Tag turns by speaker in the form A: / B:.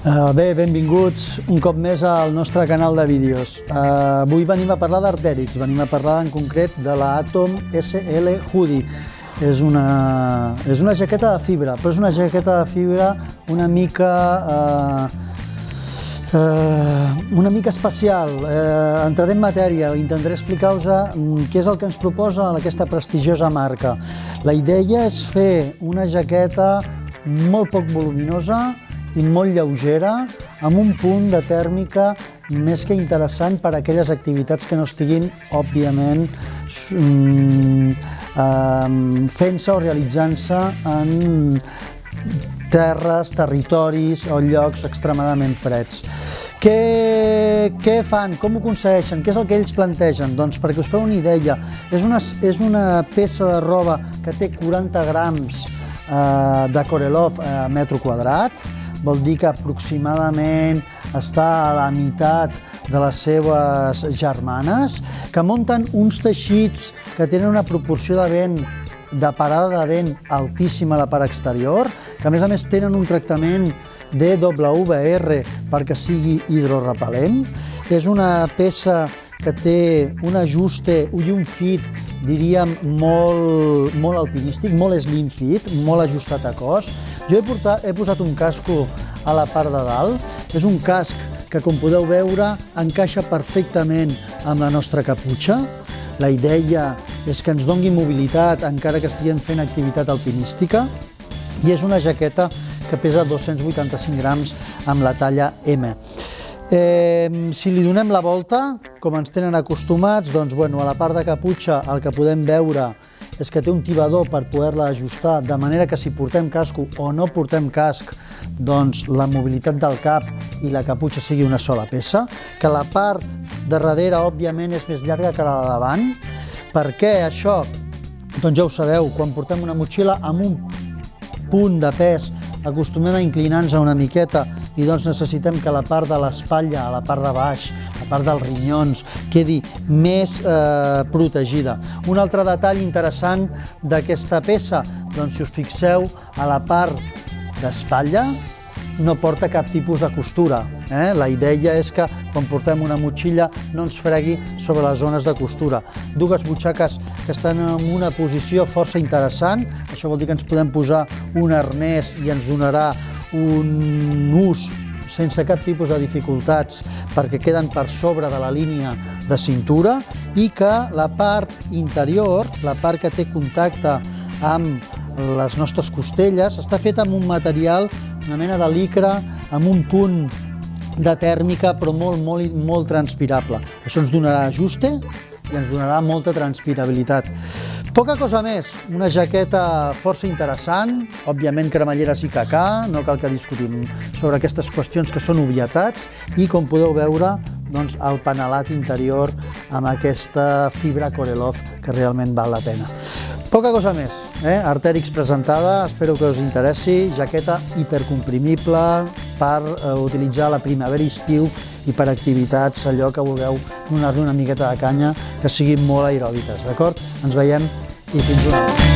A: Bé, benvinguts un cop més al nostre canal de vídeos. Avui venim a parlar d'Artèrix, venim a parlar en concret de la Atom SL Hoodie. És una jaqueta de fibra, però és una jaqueta de fibra una mica especial. Entraré en matèria, intentaré explicar-vos què és el que ens proposa aquesta prestigiosa marca. La idea és fer una jaqueta molt poc voluminosa i molt lleugera, amb un punt de tèrmica més que interessant per a aquelles activitats que no estiguin, òbviament, fent-se o realitzant-se en terres, territoris o llocs extremadament freds. Què fan? Com ho aconsegueixen? Què és el que ells plantegen? Doncs perquè us feu una idea, és una peça de roba que té 40 grams de Corelov a metre quadrat, vol dir que aproximadament està a la meitat de les seves germanes, que munten uns teixits que tenen una proporció de vent, de parada de vent altíssima a la part exterior, que a més tenen un tractament DWR perquè sigui hidrorepel·lent. És una peça que té un ajuste i un fit, diríem, molt alpinístic, molt slim fit, molt ajustat a cos. Jo he posat un casco a la part de dalt. És un casc que, com podeu veure, encaixa perfectament amb la nostra caputxa. La idea és que ens doni mobilitat encara que estiguem fent activitat alpinística. I és una jaqueta que pesa 285 grams amb la talla M. Si li donem la volta, com ens tenen acostumats, doncs, a la part de caputxa el que podem veure és que té un tibador per poder-la ajustar, de manera que si portem casco o no portem casc, doncs la mobilitat del cap i la caputxa sigui una sola peça, que la part de darrere, òbviament, és més llarga que la de davant. Per què això? Doncs ja ho sabeu, quan portem una motxilla amb un punt de pes acostumem a inclinar-nos una miqueta i doncs necessitem que la part de l'espatlla, la part de baix, la part dels rinyons, quedi més protegida. Un altre detall interessant d'aquesta peça, doncs si us fixeu, a la part d'espatlla no porta cap tipus de costura. La idea és que quan portem una motxilla no ens fregui sobre les zones de costura. Dues butxaques que estan en una posició força interessant, això vol dir que ens podem posar un arnès i ens donarà un ús sense cap tipus de dificultats perquè queden per sobre de la línia de cintura i que la part interior, la part que té contacte amb les nostres costelles, està feta amb un material, una mena de licra, amb un punt de tèrmica però molt transpirable. Això ens donarà ajuste i ens donarà molta transpirabilitat. Poca cosa més, una jaqueta força interessant, òbviament cremalleres i cacà, no cal que discutim sobre aquestes qüestions que són obvietats i, com podeu veure, doncs, el panelat interior amb aquesta fibra Corelov que realment val la pena. Poca cosa més, Artèrix presentada, espero que us interessi, jaqueta hipercomprimible per utilitzar la primavera i estiu i per activitats, allò que vulgueu donar-li una miqueta de canya, que siguin molt aeròbiques, d'acord? Ens veiem i fins una altra.